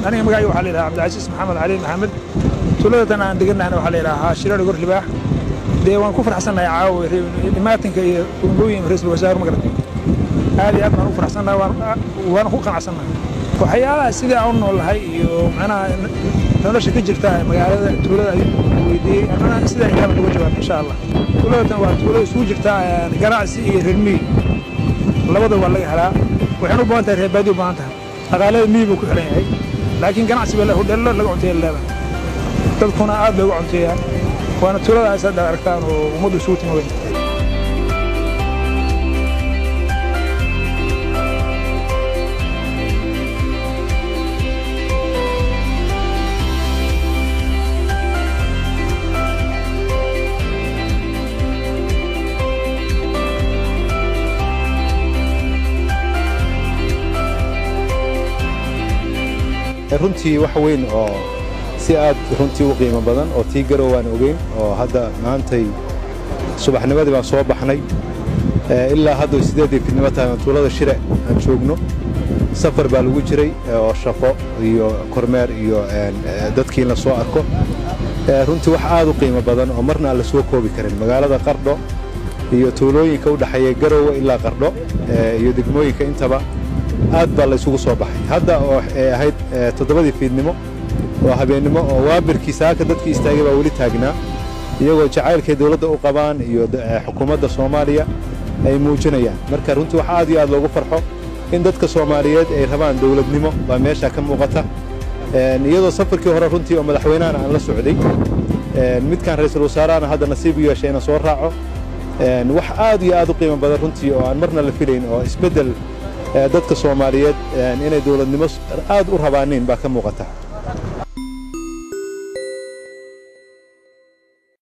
أنا مقاعي وحليلها عبد العزيز محمد علي محمد تولدت أنا دقلنا أنا وحليلها شرار يقول لباح ديوان كفر حسنا يعاو لماتن كي كونغوين رئيس الوزراء مقرد هذه أبنا كفر حسنا وأنا خوكا حسنا وحياة سيدي عون والله ومعنا نرش كجرتها مقالة تولد ويدي أنا سيدي إجابة الوجوه إن شاء الله تولد سوجرتها قراعسي رمي labada waa laga helaa waxaan u baahan tahay reebaadi u baahan tahay aqaalada miyigu ku xiran yahay laakiin ganacsiga la hodheelo laga cunteeyo leedahay dadkuna aad loogu cunteeyaan waana tuuladaas aad aragtaan oo umadu isugu timaadeen runtii wax weyn oo si aad runtii u qiimo badan oo tii garow aan ogeyn oo hadda maantay subaxnimadii baan soo baxnay ilaa hadda 8 fiidnimo tahay tuulada Shire aan joogno safar baa lagu jiray oo shaqo iyo kormeer iyo dadkii la soo arko runtii wax aad u qiimo badan oo marna la soo koobi karin magaalada Qardho iyo tuulooyinka u dhaxeeya garow ilaa Qardho iyo degmooyinka intaba aad baa la isugu soo baxay hadda oo ahayd 7 fiidnimo oo habeenimo oo waabirkii saaka dadkii istaagay baa wali taagnaa iyagoo jacaylka dawladda u qabaan iyo xukuumadda Soomaaliya ay muujinayaan marka runtii waxa aad iyo aad loogu farxo in dadka Soomaaliyeed ay rabaan dawladnimo baa meesha ka muuqata iyadoo safarkii hore runtii oo madaxweynaha aan la socday midkan ra'iisul wasaaraha hadda nasiib u yeeshay inuu soo raaco wax aad iyo aad u qiimo badan runtii oo aan marna la filayn oo isbedel dadka Soomaaliyeed inay dawladnimo aad u rabaanin baa ka muuqata